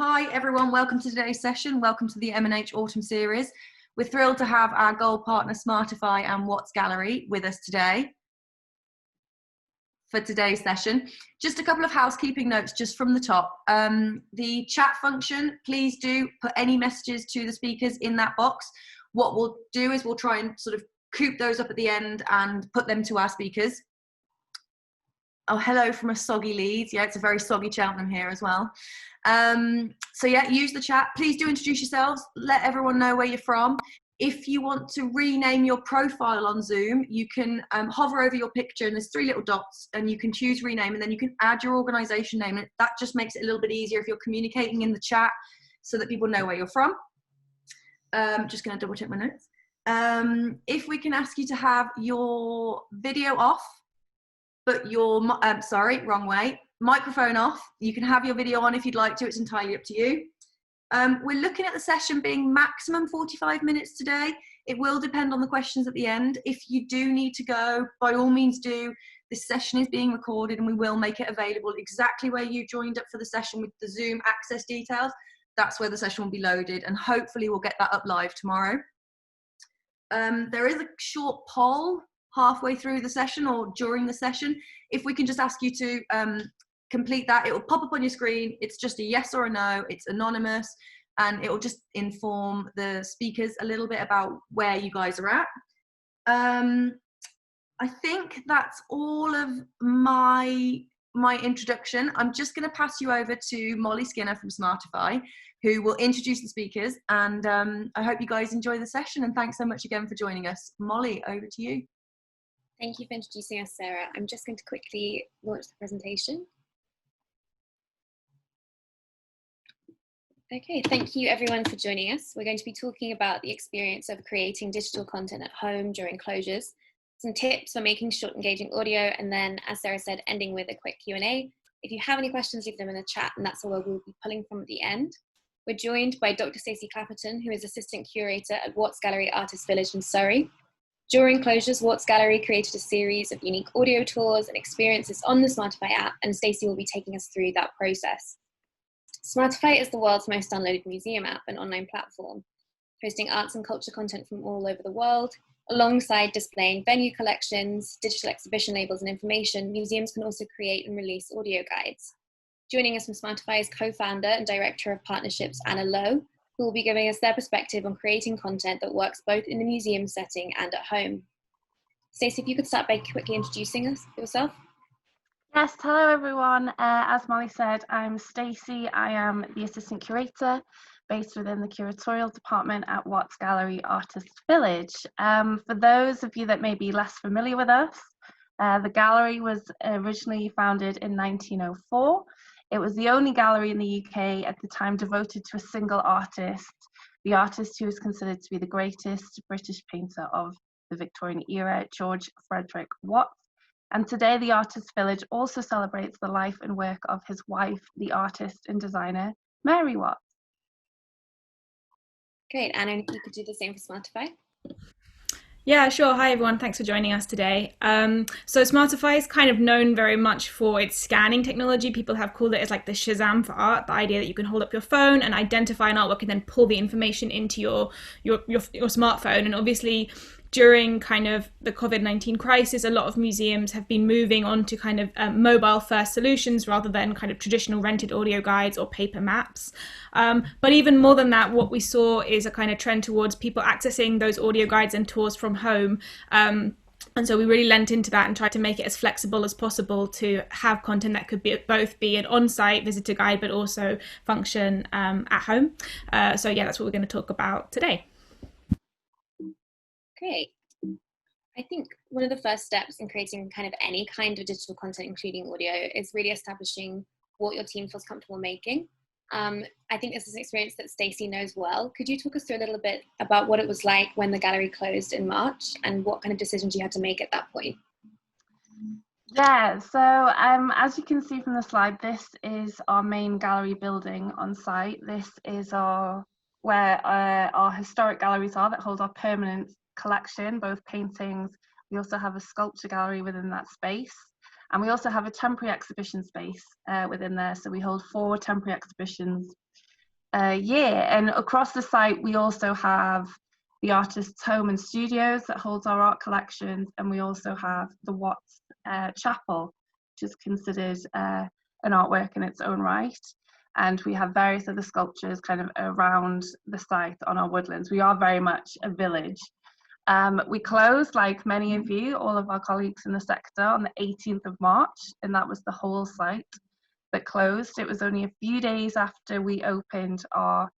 Hi everyone, welcome to today's session. Welcome to the M+H Autumn Series. We're thrilled to have our gold partner Smartify and What's Gallery with us today for today's session. Just a couple of housekeeping notes just from the top. The chat function, please do put any messages to the speakers in that box. What we'll do is we'll try and sort of coop those up at the end and put them to our speakers. Oh, hello from a soggy Leeds. Yeah, it's a very soggy Cheltenham here as well. So yeah, use the chat. Please do introduce yourselves. Let everyone know where you're from. If you want to rename your profile on Zoom, you can hover over your picture and there's 3 little dots and you can choose rename and then you can add your organization name. And that just makes it a little bit easier if you're communicating in the chat so that people know where you're from. Just going to double check my notes. If we can ask you to have your video off, but your, sorry, wrong way, microphone off. You can have your video on if you'd like to, it's entirely up to you. We're looking at the session being maximum 45 minutes today. It will depend on the questions at the end. If you do need to go, by all means do. This session is being recorded and we will make it available exactly where you joined up for the session with the Zoom access details. That's where the session will be loaded and hopefully we'll get that up live tomorrow. There is a short poll halfway through the session or during the session. If we can just ask you to complete that, it will pop up on your screen. It's just a yes or a no, it's anonymous, and it will just inform the speakers a little bit about where you guys are at. I think that's all of my introduction. I'm just going to pass you over to Molly Skinner from Smartify, who will introduce the speakers, and I hope you guys enjoy the session, and thanks so much again for joining us. Molly, over to you. Thank you for introducing us, Sarah. I'm just going to quickly launch the presentation. Okay, thank you everyone for joining us. We're going to be talking about the experience of creating digital content at home during closures, some tips for making short engaging audio, and then, as Sarah said, ending with a quick Q&A. If you have any questions, leave them in the chat, and that's all we'll be pulling from at the end. We're joined by Dr. Stacey Clapperton, who is Assistant Curator at Watts Gallery Artist Village in Surrey. During closures, Watts Gallery created a series of unique audio tours and experiences on the Smartify app, and Stacey will be taking us through that process. Smartify is the world's most downloaded museum app and online platform, hosting arts and culture content from all over the world. Alongside displaying venue collections, digital exhibition labels and information, museums can also create and release audio guides. Joining us from Smartify is co-founder and director of partnerships, Anna Lowe, who will be giving us their perspective on creating content that works both in the museum setting and at home. Stacey, if you could start by quickly introducing yourself. Yes, hello everyone. As Molly said, I'm Stacey. I am the Assistant Curator based within the Curatorial department at Watts Gallery Artist Village. For those of you that may be less familiar with us, the gallery was originally founded in 1904. It was the only gallery in the UK at the time devoted to a single artist, the artist who is considered to be the greatest British painter of the Victorian era, George Frederick Watts. And today the Artist Village also celebrates the life and work of his wife, the artist and designer, Mary Watts. Great, Anna, if you could do the same for Smartify. Yeah, sure. Hi, everyone. Thanks for joining us today. So Smartify is kind of known very much for its scanning technology. People have called it as like the Shazam for art, the idea that you can hold up your phone and identify an artwork and then pull the information into your smartphone. And obviously, during kind of the Covid-19 crisis, a lot of museums have been moving on to kind of mobile first solutions rather than kind of traditional rented audio guides or paper maps. But even more than that, what we saw is a kind of trend towards people accessing those audio guides and tours from home. And so we really lent into that and tried to make it as flexible as possible to have content that could be both be an on-site visitor guide, but also function at home. So yeah, that's what we're going to talk about today. Great. I think one of the first steps in creating kind of any kind of digital content, including audio, is really establishing what your team feels comfortable making. I think this is an experience that Stacey knows well. Could you talk us through a little bit about what it was like when the gallery closed in March and what kind of decisions you had to make at that point? Yeah, so as you can see from the slide, this is our main gallery building on site. This is where our historic galleries are that hold our permanent collection, both paintings. We also have a sculpture gallery within that space, and we also have a temporary exhibition space within there. So we hold 4 temporary exhibitions year. And across the site, we also have the artist's home and studios that holds our art collections, and we also have the Watts Chapel, which is considered an artwork in its own right. And we have various other sculptures kind of around the site on our woodlands. We are very much a village. We closed, like many of you, all of our colleagues in the sector, on the 18th of March, and that was the whole site that closed. It was only a few days after we opened our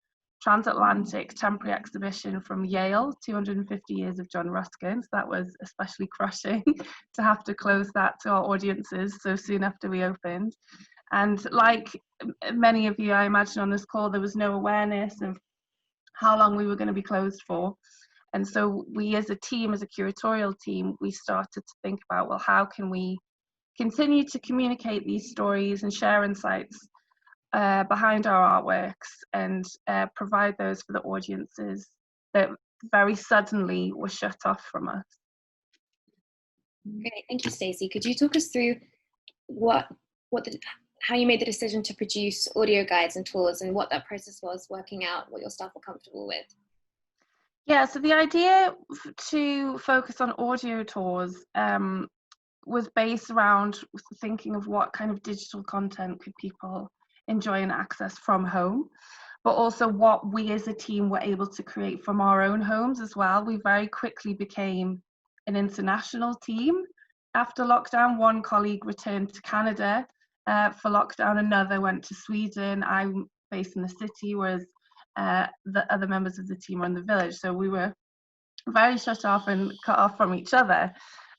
transatlantic temporary exhibition from Yale, 250 years of John Ruskin. So that was especially crushing to have to close that to our audiences so soon after we opened. And like many of you, I imagine on this call, there was no awareness of how long we were going to be closed for. And so we as a team, as a curatorial team, we started to think about, well, how can we continue to communicate these stories and share insights behind our artworks and provide those for the audiences that very suddenly were shut off from us. Great, thank you, Stacey. Could you talk us through how you made the decision to produce audio guides and tours, and what that process was, working out what your staff were comfortable with? Yeah, so the idea to focus on audio tours was based around thinking of what kind of digital content could people enjoy and access from home, but also what we as a team were able to create from our own homes as well. We very quickly became an international team. After lockdown, one colleague returned to Canada for lockdown, another went to Sweden. I'm based in the city, whereas the other members of the team were in the village. So we were very shut off and cut off from each other.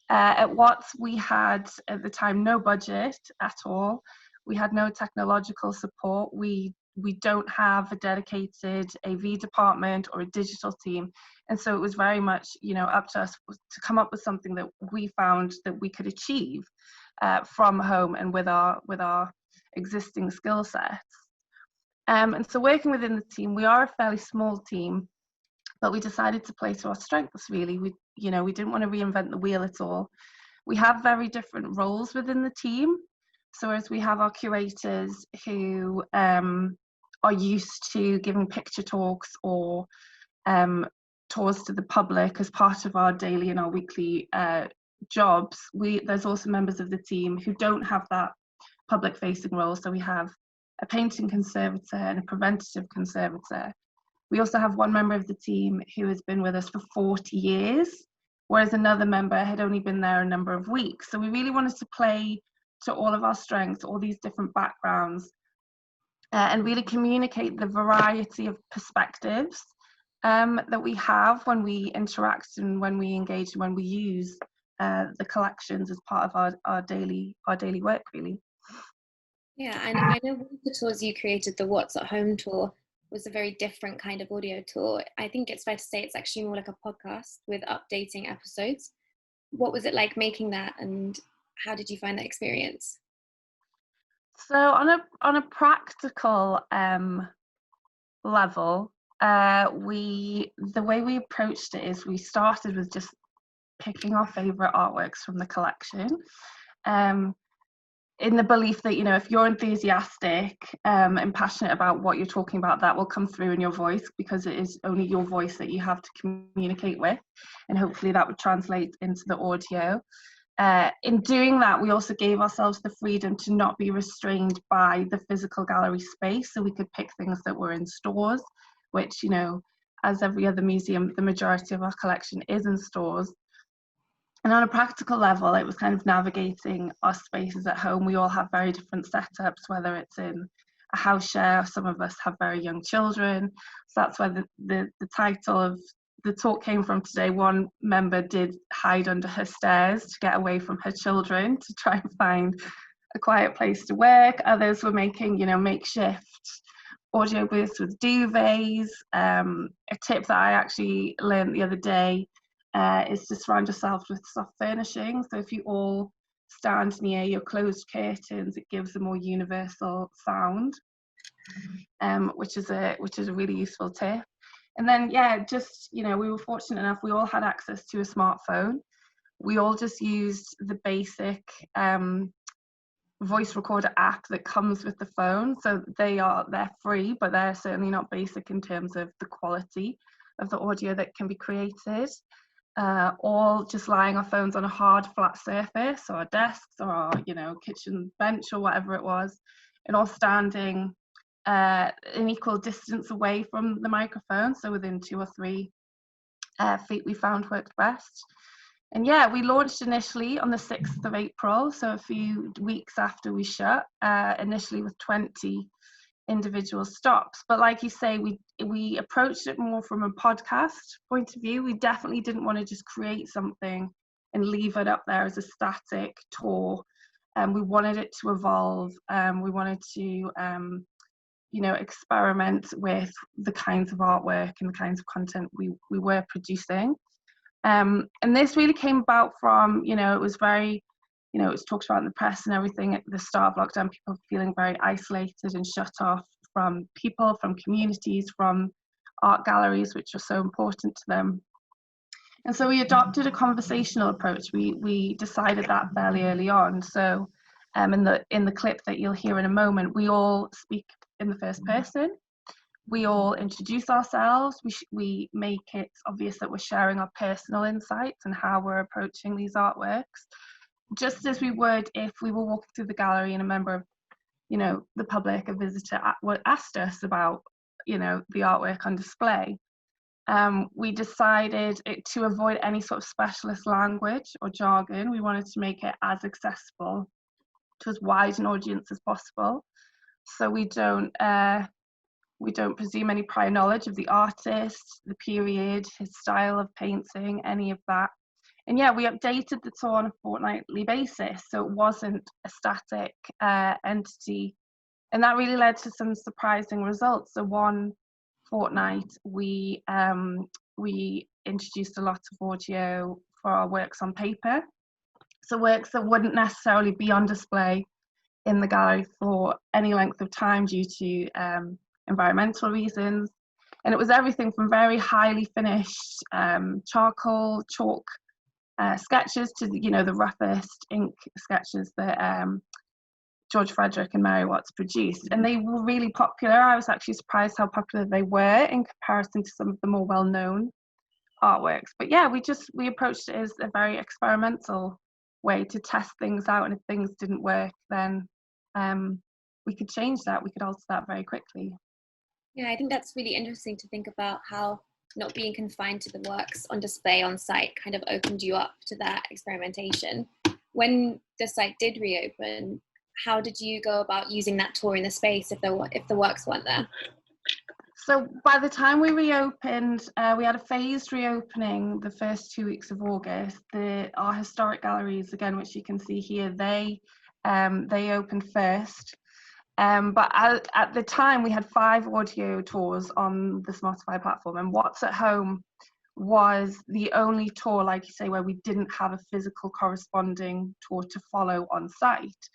At Watts, we had at the time no budget at all. We had no technological support. We don't have a dedicated AV department or a digital team. And so it was very much, up to us to come up with something that we found that we could achieve from home and with our existing skill sets. And so working within the team, we are a fairly small team, but we decided to play to our strengths, really. We didn't want to reinvent the wheel at all. We have very different roles within the team. So as we have our curators who are used to giving picture talks or tours to the public as part of our daily and our weekly jobs, there's also members of the team who don't have that public facing role. So we have a painting conservator and a preventative conservator. We also have one member of the team who has been with us for 40 years, whereas another member had only been there a number of weeks. So we really wanted to play to all of our strengths, all these different backgrounds, and really communicate the variety of perspectives that we have when we interact and when we engage and when we use the collections as part of our daily work, really. Yeah, and I know one of the tours you created, the What's at Home tour, was a very different kind of audio tour. I think it's fair to say it's actually more like a podcast with updating episodes. What was it like making that, and how did you find that experience? So on a practical level, the way we approached it is we started with just picking our favorite artworks from the collection, in the belief that if you're enthusiastic and passionate about what you're talking about, that will come through in your voice, because it is only your voice that you have to communicate with, and hopefully that would translate into the audio. In doing that, we also gave ourselves the freedom to not be restrained by the physical gallery space, so we could pick things that were in stores, which, as every other museum, the majority of our collection is in stores. And on a practical level, it was kind of navigating our spaces at home. We all have very different setups, whether it's in a house share, some of us have very young children. So that's where the title of the talk came from today. One member did hide under her stairs to get away from her children to try and find a quiet place to work. Others were making, makeshift audio booths with duvets. A tip that I actually learned the other day is to surround yourself with soft furnishing. So if you all stand near your closed curtains, it gives a more universal sound, which is a really useful tip. And then, we were fortunate enough, we all had access to a smartphone. We all just used the basic voice recorder app that comes with the phone. So they're free, but they're certainly not basic in terms of the quality of the audio that can be created. All just lying our phones on a hard flat surface, or our desks, or our, kitchen bench, or whatever it was, and all standing an equal distance away from the microphone, so within 2 or 3 feet we found worked best. And yeah, we launched initially on the 6th of April, so a few weeks after we shut, initially with 20 individual stops. But like you say, we approached it more from a podcast point of view. We definitely didn't want to just create something and leave it up there as a static tour. We wanted it to evolve. We wanted to experiment with the kinds of artwork and the kinds of content we were producing. And this really came about from, it was very, it was talked about in the press and everything at the start of lockdown, people feeling very isolated and shut off from people, from communities, from art galleries, which are so important to them. And so we adopted a conversational approach. We decided that fairly early on. So in the clip that you'll hear in a moment, we all speak in the first person. We all introduce ourselves. We make it obvious that we're sharing our personal insights and how we're approaching these artworks, just as we would if we were walking through the gallery and a member of, the public, a visitor, asked us about, the artwork on display. We decided to avoid any sort of specialist language or jargon. We wanted to make it as accessible to as wide an audience as possible. So we don't presume any prior knowledge of the artist, the period, his style of painting, any of that. And yeah, we updated the tour on a fortnightly basis, so it wasn't a static entity. And that really led to some surprising results. So one fortnight, we introduced a lot of audio for our works on paper. So works that wouldn't necessarily be on display in the gallery for any length of time due to environmental reasons. And it was everything from very highly finished charcoal, chalk sketches to the roughest ink sketches that George Frederick and Mary Watts produced. And they were really popular. I was actually surprised how popular they were in comparison to some of the more well-known artworks. But yeah, we approached it as a very experimental way to test things out, and if things didn't work, then we could change that, we could alter that very quickly. Yeah, I think that's really interesting to think about how not being confined to the works on display on site kind of opened you up to that experimentation. When the site did reopen, how did you go about using that tour in the space if the works weren't there? So by the time we reopened, we had a phased reopening the first 2 weeks of August. Our historic galleries, again, which you can see here, they opened first. But at the time, we had 5 audio tours on the Smartify platform, and What's at Home was the only tour, like you say, where we didn't have a physical corresponding tour to follow on site.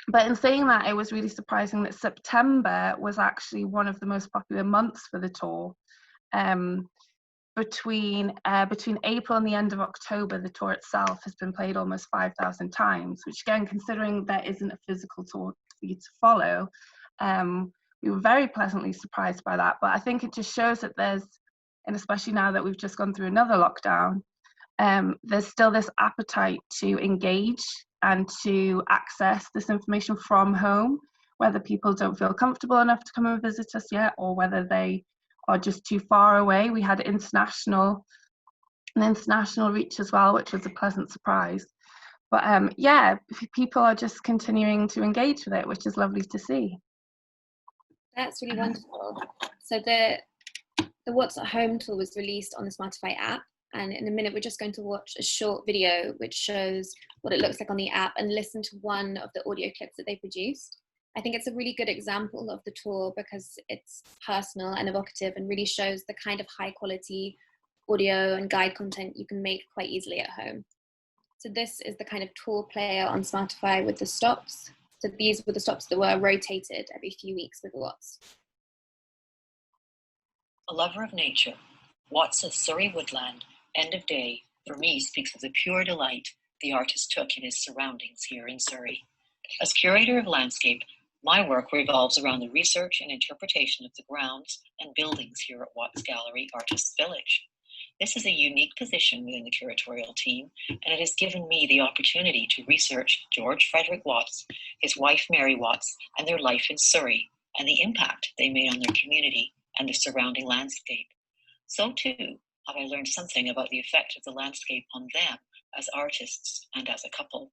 But in saying that, it was really surprising that September was actually one of the most popular months for the tour. Between April and the end of October, the tour itself has been played almost 5,000 times, which again, considering there isn't a physical tour for you to follow, we were very pleasantly surprised by that. But I think it just shows that there's, and especially now that we've just gone through another lockdown, there's still this appetite to engage and to access this information from home, whether people don't feel comfortable enough to come and visit us yet, or whether they are just too far away. We had an international reach as well, which was a pleasant surprise. But yeah, people are just continuing to engage with it, which is lovely to see. That's really wonderful. So the What's at Home tool was released on the Smartify app. And in a minute, we're just going to watch a short video which shows what it looks like on the app and listen to one of the audio clips that they produced. I think it's a really good example of the tool because it's personal and evocative and really shows the kind of high quality audio and guide content you can make quite easily at home. So this is the kind of tour player on Smartify with the stops. So these were the stops that were rotated every few weeks with Watts. A lover of nature, Watts' Surrey woodland, End of Day, for me speaks of the pure delight the artist took in his surroundings here in Surrey. As curator of landscape, my work revolves around the research and interpretation of the grounds and buildings here at Watts Gallery Artists Village. This is a unique position within the curatorial team, and it has given me the opportunity to research George Frederick Watts, his wife Mary Watts, and their life in Surrey, and the impact they made on their community and the surrounding landscape. So too have I learned something about the effect of the landscape on them as artists and as a couple.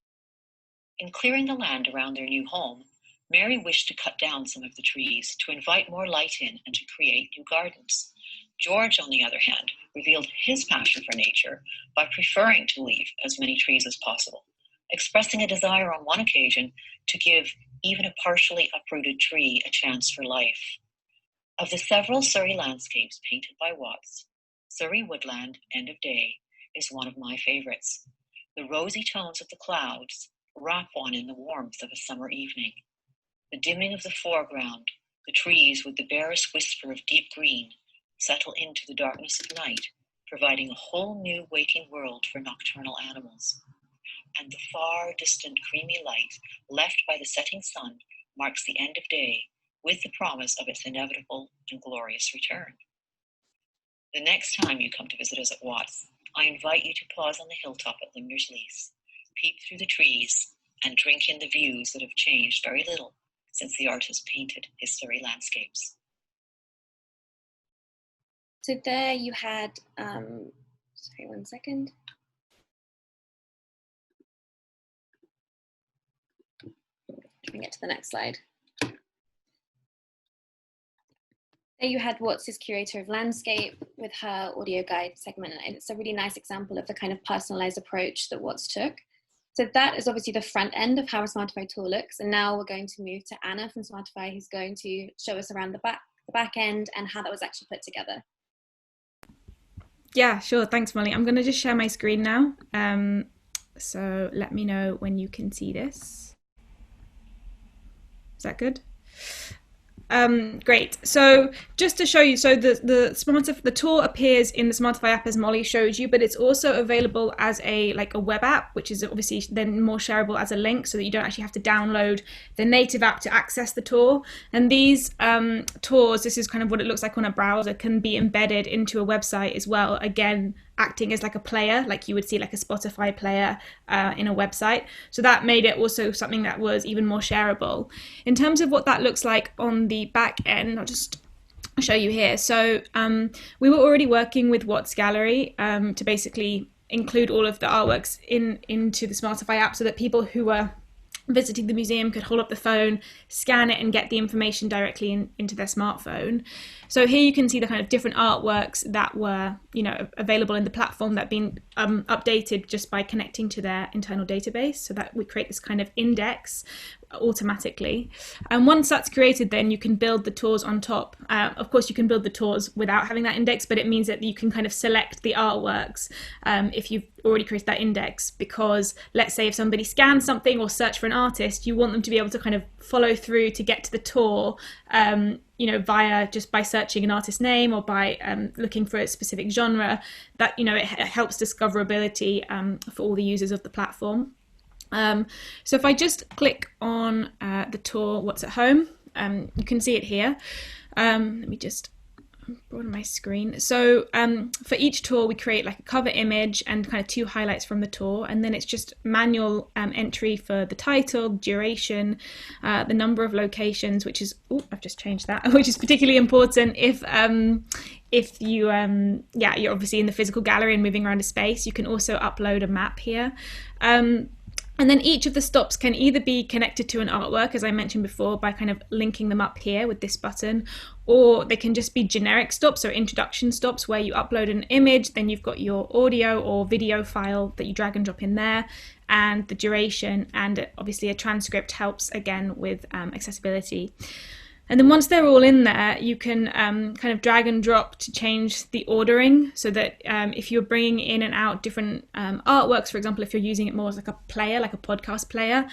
In clearing the land around their new home, Mary wished to cut down some of the trees to invite more light in and to create new gardens. George, on the other hand, revealed his passion for nature by preferring to leave as many trees as possible, expressing a desire on one occasion to give even a partially uprooted tree a chance for life. Of the several Surrey landscapes painted by Watts, Surrey Woodland, End of Day, is one of my favorites. The rosy tones of the clouds wrap one in the warmth of a summer evening. The dimming of the foreground, the trees with the barest whisper of deep green, settle into the darkness of night, providing a whole new waking world for nocturnal animals. And the far distant creamy light left by the setting sun marks the end of day with the promise of its inevitable and glorious return. The next time you come to visit us at Watts, I invite you to pause on the hilltop at Limner's Lease, peep through the trees, and drink in the views that have changed very little since the artist painted his Surrey landscapes. So there you had, sorry, one second. Let me get to the next slide. There you had Watts' curator of landscape with her audio guide segment, and it's a really nice example of the kind of personalized approach that Watts took. So that is obviously the front end of how a Smartify tour looks, and now we're going to move to Anna from Smartify, who's going to show us around the back end and how that was actually put together. Yeah, sure. Thanks, Molly. I'm going to just share my screen now. So let me know when you can see this. Is that good? Great. So just to show you, so the tour appears in the Smartify app as Molly showed you, but it's also available as a web app, which is obviously then more shareable as a link, so that you don't actually have to download the native app to access the tour. And these tours, this is kind of what it looks like on a browser, can be embedded into a website as well. Again, acting as like a player, like you would see like a Spotify player in a website. So that made it also something that was even more shareable. In terms of what that looks like on the back end, I'll just show you here. So we were already working with Watts Gallery to basically include all of the artworks into the Smartify app so that people who were visiting the museum could hold up the phone, scan it, and get the information directly into their smartphone. So here you can see the kind of different artworks that were, available in the platform that have been updated just by connecting to their internal database, so that we create this kind of index automatically. And once that's created, then you can build the tours on top. Of course, you can build the tours without having that index, but it means that you can kind of select the artworks if you've already created that index, because let's say if somebody scans something or search for an artist, you want them to be able to kind of follow through to get to the tour, via just by searching an artist name or by looking for a specific genre. That it helps discoverability for all the users of the platform. So if I just click on the tour What's at Home, you can see it here. Let me just broaden my screen. So for each tour we create like a cover image and kind of 2 highlights from the tour, and then it's just manual entry for the title, duration, the number of locations, which is I've just changed that, which is particularly important if you you're obviously in the physical gallery and moving around a space. You can also upload a map here. And then each of the stops can either be connected to an artwork, as I mentioned before, by kind of linking them up here with this button, or they can just be generic stops or introduction stops where you upload an image, then you've got your audio or video file that you drag and drop in there, and the duration, and obviously a transcript helps again with accessibility. And then once they're all in there, you can kind of drag and drop to change the ordering, so that if you're bringing in and out different artworks, for example, if you're using it more as like a player, like a podcast player,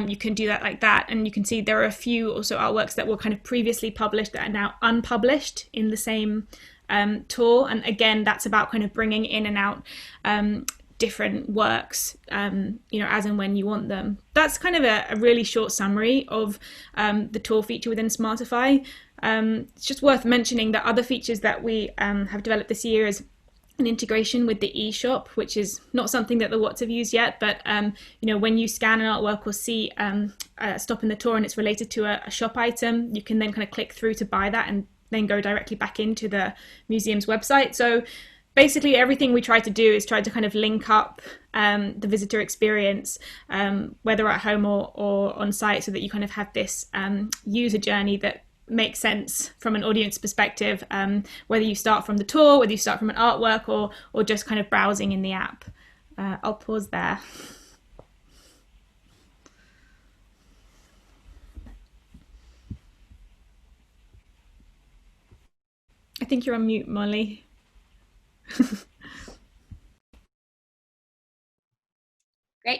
you can do that like that. And you can see there are a few also artworks that were kind of previously published that are now unpublished in the same tour. And again, that's about kind of bringing in and out different works, as and when you want them. That's kind of a really short summary of the tour feature within Smartify. It's just worth mentioning that other features that we have developed this year is an integration with the eShop, which is not something that the Watts have used yet, but when you scan an artwork or see a stop in the tour and it's related to a shop item, you can then kind of click through to buy that and then go directly back into the museum's website. So basically everything we try to do is try to kind of link up the visitor experience, whether at home or on site, so that you kind of have this user journey that makes sense from an audience perspective, whether you start from the tour, whether you start from an artwork, or just kind of browsing in the app. I'll pause there. I think you're on mute, Molly. Great.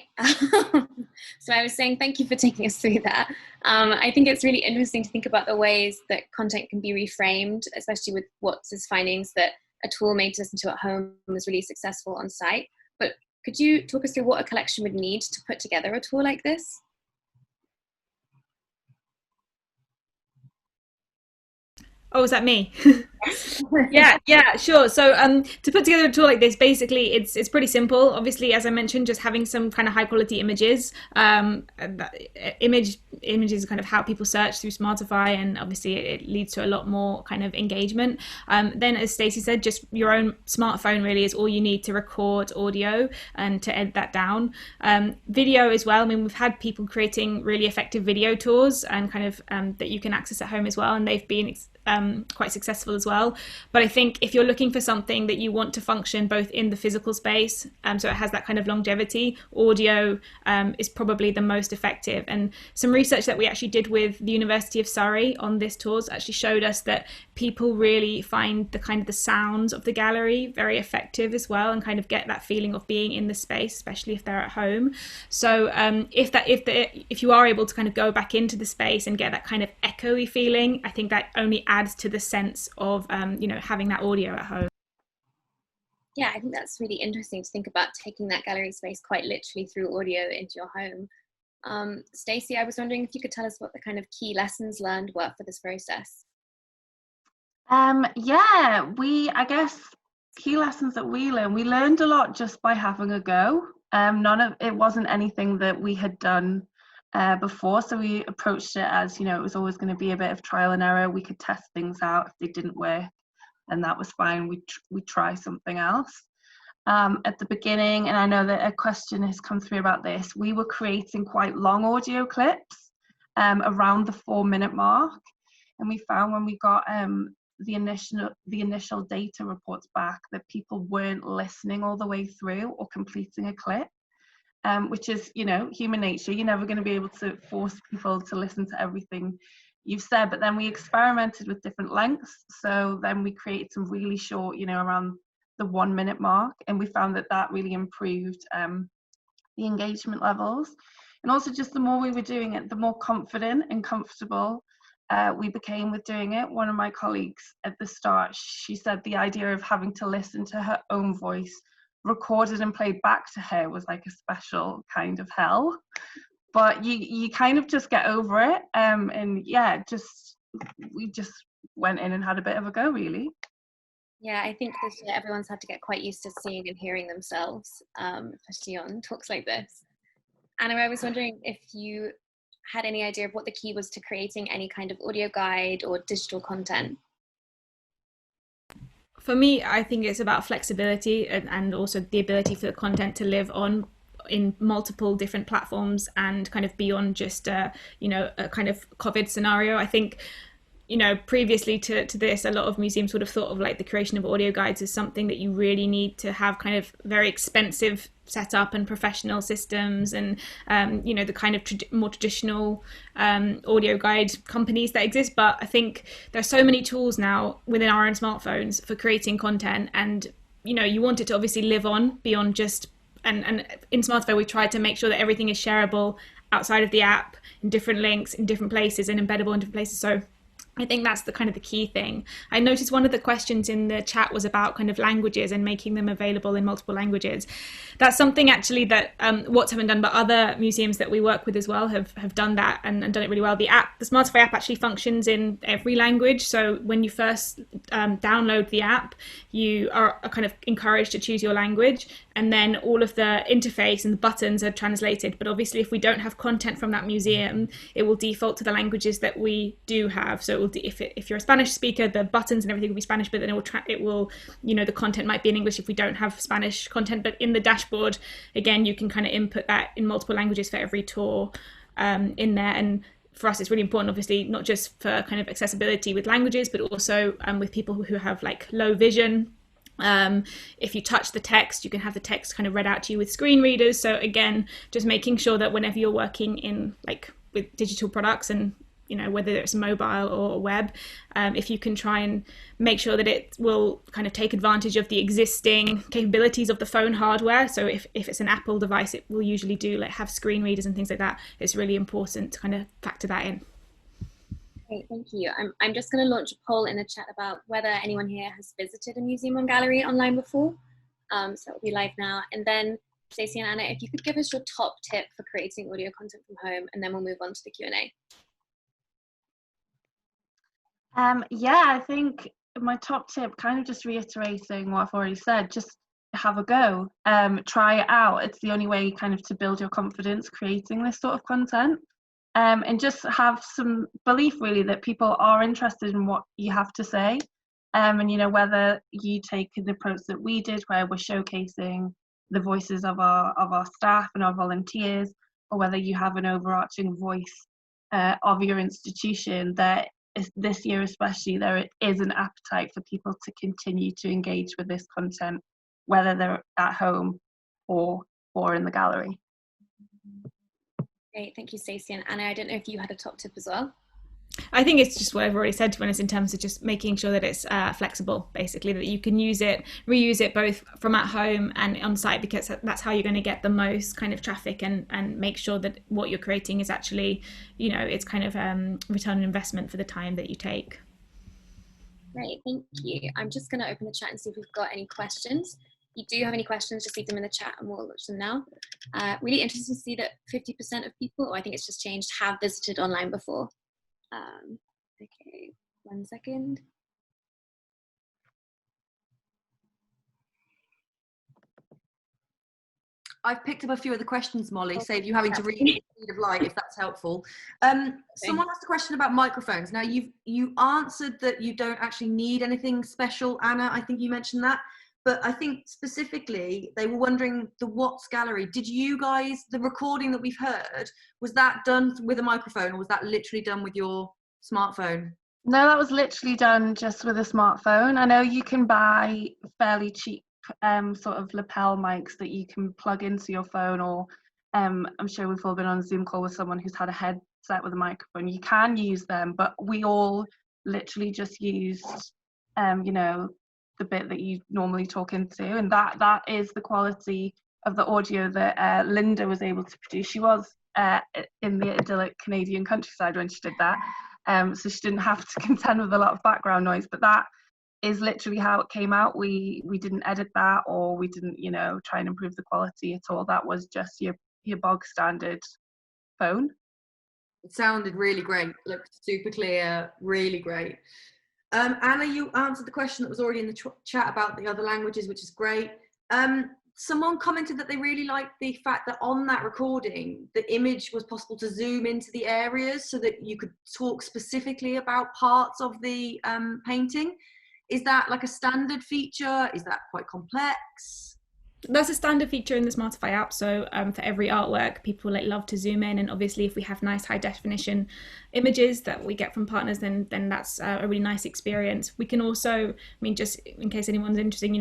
So I was saying thank you for taking us through that. I think it's really interesting to think about the ways that content can be reframed, especially with Watts' findings that a tool made to listen to at home was really successful on site. But could you talk us through what a collection would need to put together a tool like this? Oh, is that me? Yeah, sure. So to put together a tool like this, basically it's pretty simple. Obviously, as I mentioned, just having some kind of high quality images. Images are kind of how people search through Smartify, and obviously it leads to a lot more kind of engagement. Then, as Stacey said, just your own smartphone really is all you need to record audio and to edit that down. Video as well. I mean, we've had people creating really effective video tours and kind of that you can access at home as well, and they've been quite successful as well. But I think if you're looking for something that you want to function both in the physical space, so it has that kind of longevity, audio is probably the most effective. And some research that we actually did with the University of Surrey on this tours actually showed us that people really find the kind of the sounds of the gallery very effective as well, and kind of get that feeling of being in the space, especially if they're at home. So if you are able to kind of go back into the space and get that kind of echoey feeling, I think that only adds to the sense of having that audio at home. Yeah, I think that's really interesting to think about, taking that gallery space quite literally through audio into your home. Stacey, I was wondering if you could tell us what the kind of key lessons learned were for this process. I guess key lessons that we learned a lot just by having a go. It wasn't anything that we had done before, so we approached it as, it was always going to be a bit of trial and error. We could test things out. If they didn't work, then that was fine. We'd try something else. At the beginning, and I know that a question has come through about this, we were creating quite long audio clips around the 4-minute mark, and we found when we got the initial data reports back that people weren't listening all the way through or completing a clip. Which is, human nature. You're never going to be able to force people to listen to everything you've said. But then we experimented with different lengths. So then we created some really short, around the 1-minute mark. And we found that really improved the engagement levels. And also just the more we were doing it, the more confident and comfortable we became with doing it. One of my colleagues at the start, she said the idea of having to listen to her own voice recorded and played back to her was like a special kind of hell, but you kind of just get over it. We just went in and had a bit of a go, really. Yeah, I think this year everyone's had to get quite used to seeing and hearing themselves, especially on talks like this. Anna, I was wondering if you had any idea of what the key was to creating any kind of audio guide or digital content. For me, I think it's about flexibility and also the ability for the content to live on in multiple different platforms and kind of beyond just a kind of COVID scenario. I think, previously to this, a lot of museums would have thought of like the creation of audio guides as something that you really need to have kind of very expensive setup and professional systems and the kind of more traditional audio guide companies that exist. But I think there's so many tools now within our own smartphones for creating content, and you want it to obviously live on beyond just and in Smartify we try to make sure that everything is shareable outside of the app in different links in different places and embeddable in different places. So I think that's the kind of the key thing. I noticed one of the questions in the chat was about kind of languages and making them available in multiple languages. That's something actually that Watts haven't done, but other museums that we work with as well have done that and done it really well. The Smartify app actually functions in every language. So when you first download the app, you are kind of encouraged to choose your language, and then all of the interface and the buttons are translated. But obviously, if we don't have content from that museum, it will default to the languages that we do have. So if you're a Spanish speaker, the buttons and everything will be Spanish, but then it will the content might be in English if we don't have Spanish content. But in the dashboard, again, you can kind of input that in multiple languages for every tour in there. And for us, it's really important, obviously, not just for kind of accessibility with languages, but also with people who have like low vision. If you touch the text, you can have the text kind of read out to you with screen readers. So again, just making sure that whenever you're working in like with digital products, and whether it's mobile or web, if you can try and make sure that it will kind of take advantage of the existing capabilities of the phone hardware. So if it's an Apple device, it will usually do like have screen readers and things like that. It's really important to kind of factor that in. Great, thank you. I'm just going to launch a poll in the chat about whether anyone here has visited a museum or gallery online before. So it'll be live now. And then Stacey and Anna, if you could give us your top tip for creating audio content from home, and then we'll move on to the Q&A. Yeah, I think my top tip, kind of just reiterating what I've already said, just have a go, try it out. It's the only way kind of to build your confidence creating this sort of content, and just have some belief really that people are interested in what you have to say, and whether you take the approach that we did where we're showcasing the voices of our staff and our volunteers, or whether you have an overarching voice of your institution, that this year especially there is an appetite for people to continue to engage with this content, whether they're at home or in the gallery. Great, thank you, Stacey. And Anna, I don't know if you had a top tip as well. I think it's just what I've already said, to be honest, in terms of just making sure that it's flexible, basically, that you can reuse it both from at home and on site, because that's how you're going to get the most kind of traffic and make sure that what you're creating is actually, it's kind of return on investment for the time that you take. Great, thank you. I'm just going to open the chat and see if we've got any questions. If you do have any questions, just leave them in the chat and we'll launch them now. Really interesting to see that 50% of people, or I think it's just changed, have visited online before. Okay, 1 second. I've picked up a few of the questions, Molly, save you having to read at the speed of light, if that's helpful. Someone asked a question about microphones. Now, you answered that you don't actually need anything special, Anna. I think you mentioned that. But I think specifically, they were wondering, the Watts Gallery, did you guys, the recording that we've heard, was that done with a microphone, or was that literally done with your smartphone? No, that was literally done just with a smartphone. I know you can buy fairly cheap sort of lapel mics that you can plug into your phone, or I'm sure we've all been on a Zoom call with someone who's had a headset with a microphone. You can use them, but we all literally just used the bit that you normally talk into, and that is the quality of the audio that Linda was able to produce. She was in the idyllic Canadian countryside when she did that, so she didn't have to contend with a lot of background noise, but that is literally how it came out. We didn't edit that, or we didn't try and improve the quality at all. That was just your bog standard phone. It sounded really great, looked super clear, really great. Anna, you answered the question that was already in the chat about the other languages, which is great. Someone commented that they really liked the fact that on that recording, the image was possible to zoom into the areas so that you could talk specifically about parts of the painting. Is that like a standard feature? Is that quite complex? That's a standard feature in the Smartify app. So for every artwork, people love to zoom in, and obviously if we have nice high definition images that we get from partners, then that's a really nice experience. We can also, just in case anyone's interested,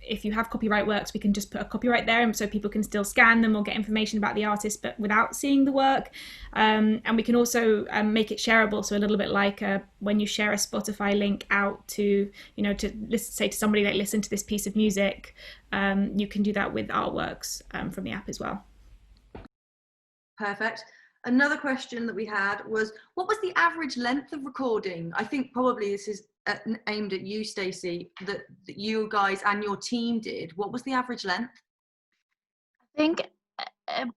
if you have copyright works, we can just put a copyright there, and so people can still scan them or get information about the artist, but without seeing the work. And we can also make it shareable, so a little bit like when you share a Spotify link out to say to somebody, like, listen to this piece of music. You can do that with artworks from the app as well. Perfect. Another question that we had was, what was the average length of recording? I think probably this is aimed at you, Stacey, that you guys and your team did. What was the average length? I think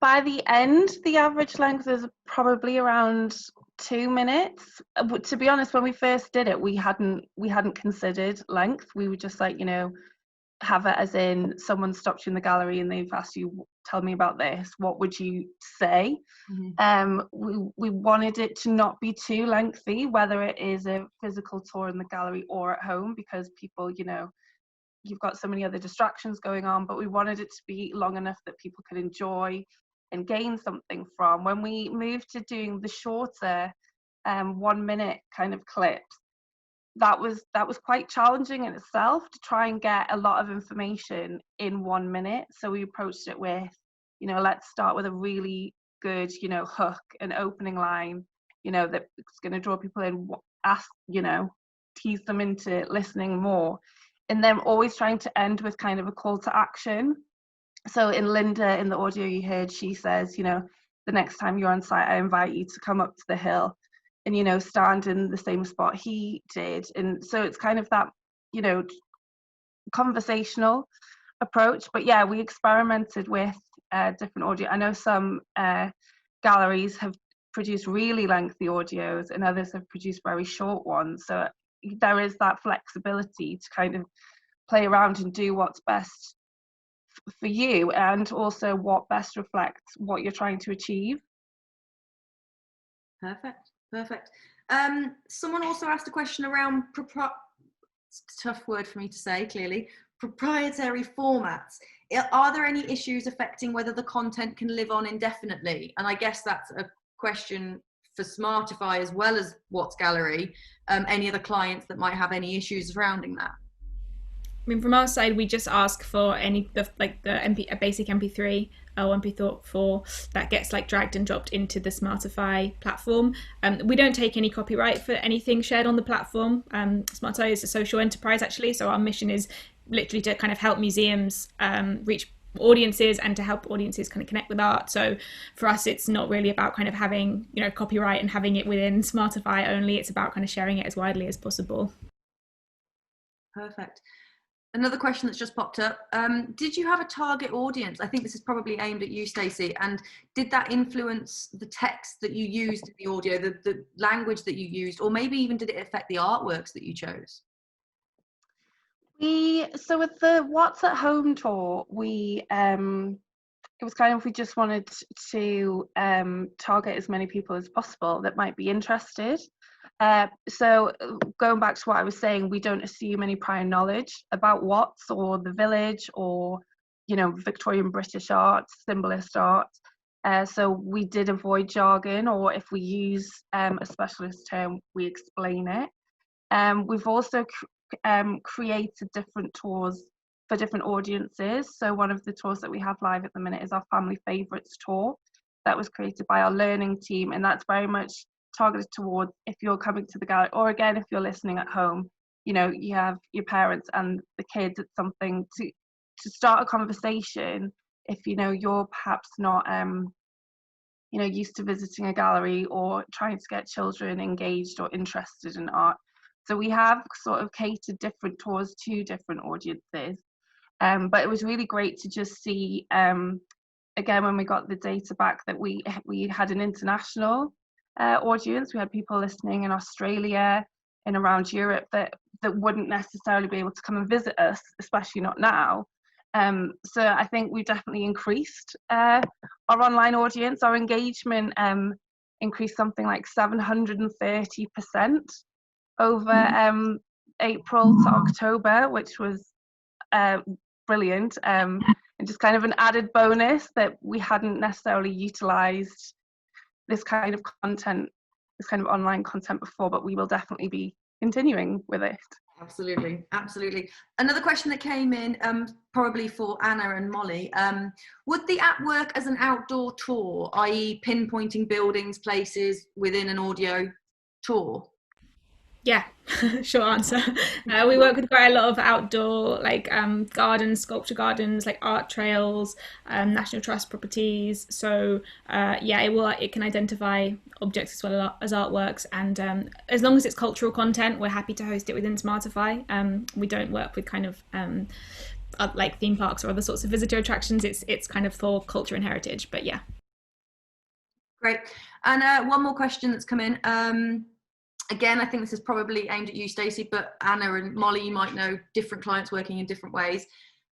by the end, the average length is probably around 2 minutes. But to be honest, when we first did it, we hadn't considered length. We were just like, have it as in someone stopped you in the gallery and they've asked you, tell me about this, what would you say? We wanted it to not be too lengthy, whether it is a physical tour in the gallery or at home, because people, you've got so many other distractions going on, but we wanted it to be long enough that people could enjoy and gain something from. When we moved to doing the shorter 1 minute kind of clips, that was quite challenging in itself, to try and get a lot of information in 1 minute. So we approached it with, let's start with a really good, hook, an opening line, that's going to draw people in, tease them into listening more. And then always trying to end with kind of a call to action. So in Linda, in the audio you heard, she says, the next time you're on site, I invite you to come up to the hill and, stand in the same spot he did. And so it's kind of that, conversational approach. But yeah, we experimented with different audio. I know some galleries have produced really lengthy audios and others have produced very short ones. So there is that flexibility to kind of play around and do what's best for you, and also what best reflects what you're trying to achieve. Perfect. Someone also asked a question around it's a tough word for me to say, clearly, proprietary formats. Are there any issues affecting whether the content can live on indefinitely? And I guess that's a question for Smartify as well as What's Gallery. Any other clients that might have any issues surrounding that? I mean, from our side, we just ask for a basic MP3 or MP4 that gets dragged and dropped into the Smartify platform. We don't take any copyright for anything shared on the platform. Smartify is a social enterprise, actually, so our mission is literally to kind of help museums reach audiences and to help audiences kind of connect with art. So for us, it's not really about kind of having copyright and having it within Smartify only. It's about kind of sharing it as widely as possible. Perfect. Another question that's just popped up. Did you have a target audience? I think this is probably aimed at you, Stacey. And did that influence the text that you used in the audio, the language that you used, or maybe even did it affect the artworks that you chose? So with the What's at Home tour, it was kind of, we just wanted to target as many people as possible that might be interested. So going back to what I was saying, we don't assume any prior knowledge about Watts or the village or, Victorian British art, symbolist art. So we did avoid jargon, or if we use a specialist term, we explain it. We've also created different tours for different audiences. So one of the tours that we have live at the minute is our Family Favourites tour that was created by our learning team, and that's very much targeted towards if you're coming to the gallery, or again if you're listening at home, you have your parents and the kids. It's something to start a conversation if you're perhaps not used to visiting a gallery or trying to get children engaged or interested in art. So we have sort of catered different tours to different audiences, but it was really great to just see again when we got the data back that we had an international audience. We had people listening in Australia and around Europe that wouldn't necessarily be able to come and visit us, especially not now. So I think we definitely increased our online audience. Our engagement increased something like 730% over April to October, which was brilliant, and just kind of an added bonus that we hadn't necessarily utilised this kind of content, this kind of online content before, but we will definitely be continuing with it. Absolutely. Another question that came in, probably for Anna and Molly, would the app work as an outdoor tour, i.e. pinpointing buildings, places within an audio tour? Yeah, short answer. We work with quite a lot of outdoor, like gardens, sculpture gardens, like art trails, National Trust properties. So yeah, it can identify objects as well as artworks, and as long as it's cultural content, we're happy to host it within Smartify. We don't work with kind of like theme parks or other sorts of visitor attractions. It's kind of for culture and heritage. But yeah. Great. And one more question that's come in. Again, I think this is probably aimed at you, Stacey, but Anna and Molly, you might know different clients working in different ways.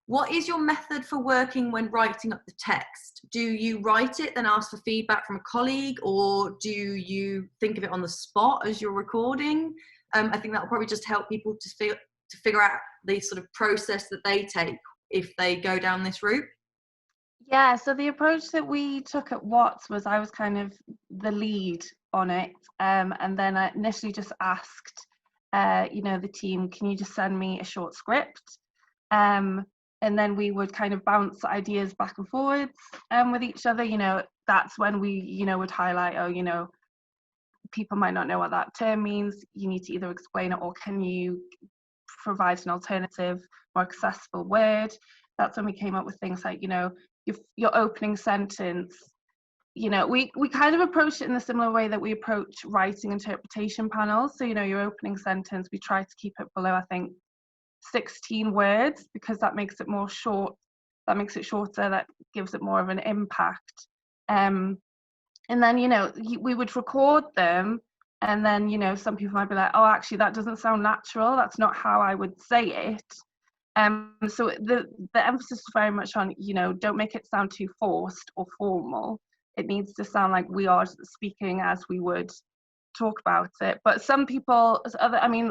What is your method for working when writing up the text? Do you write it, then ask for feedback from a colleague, or do you think of it on the spot as you're recording? I think that will probably just help people to figure out the sort of process that they take if they go down this route. Yeah, so the approach that we took at Watts was I was kind of the lead on it, and then I initially just asked, the team, can you just send me a short script? And then we would kind of bounce ideas back and forwards with each other. That's when we, would highlight, people might not know what that term means. You need to either explain it, or can you provide an alternative, more accessible word? That's when we came up with things like, your opening sentence. We kind of approach it in a similar way that we approach writing interpretation panels. So, your opening sentence, we try to keep it below, I think, 16 words, because that makes it more short. That makes it shorter. That gives it more of an impact. And then, we would record them. And then, some people might be like, oh, actually, that doesn't sound natural. That's not how I would say it. So the emphasis is very much on, don't make it sound too forced or formal. It needs to sound like we are speaking as we would talk about it. But some people,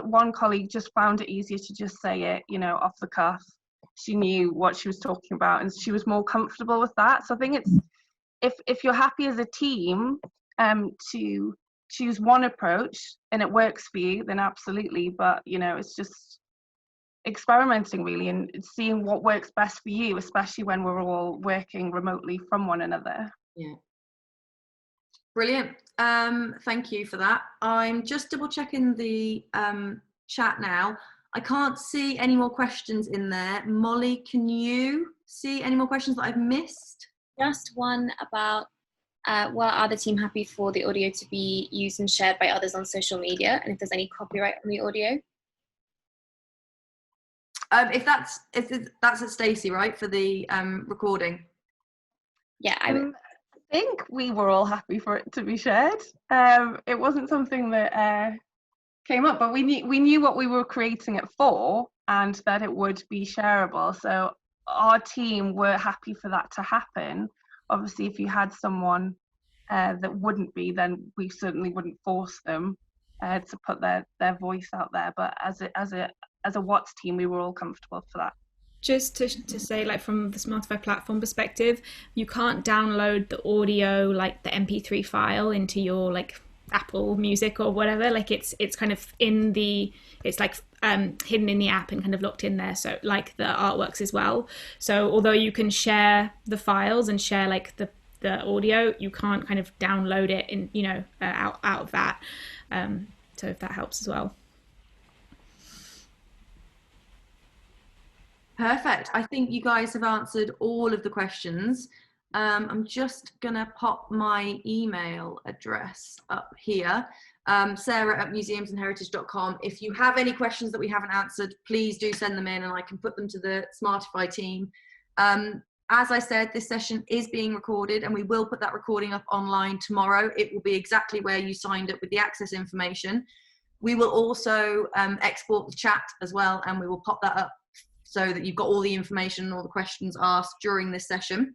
one colleague just found it easier to just say it, off the cuff. She knew what she was talking about, and she was more comfortable with that. So I think it's, if you're happy as a team to choose one approach and it works for you, then absolutely. But, it's just experimenting really and seeing what works best for you, especially when we're all working remotely from one another. Yeah, brilliant. Thank you for that. I'm just double checking the chat now. I can't see any more questions in there. Molly, can you see any more questions that I've missed? Just one about are the team happy for the audio to be used and shared by others on social media, and if there's any copyright on the audio? If that's at Stacey, right, for the recording? Yeah, I think we were all happy for it to be shared. It wasn't something that came up, but we knew what we were creating it for, and that it would be shareable. So our team were happy for that to happen. Obviously, if you had someone that wouldn't be, then we certainly wouldn't force them to put their voice out there. But as a Watts team, we were all comfortable for that. Just to say, like, from the Smartify platform perspective, you can't download the audio, like the MP3 file, into your like Apple Music or whatever. Like it's kind of hidden in the app and kind of locked in there. So like the artworks as well. So although you can share the files and share like the audio, you can't kind of download it in out of that. So if that helps as well. Perfect. I think you guys have answered all of the questions. I'm just gonna pop my email address up here, sarah@museumsandheritage.com. If you have any questions that we haven't answered, please do send them in and I can put them to the Smartify team. As I said, this session is being recorded and we will put that recording up online tomorrow. It will be exactly where you signed up with the access information. We will also export the chat as well, and we will pop that up so that you've got all the information and all the questions asked during this session.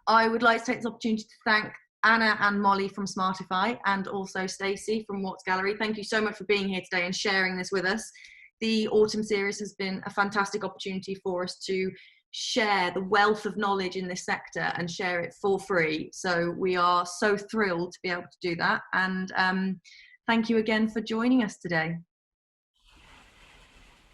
I would like to take this opportunity to thank Anna and Molly from Smartify, and also Stacey from Watts Gallery. Thank you so much for being here today and sharing this with us. The Autumn Series has been a fantastic opportunity for us to share the wealth of knowledge in this sector and share it for free. So we are so thrilled to be able to do that. And thank you again for joining us today.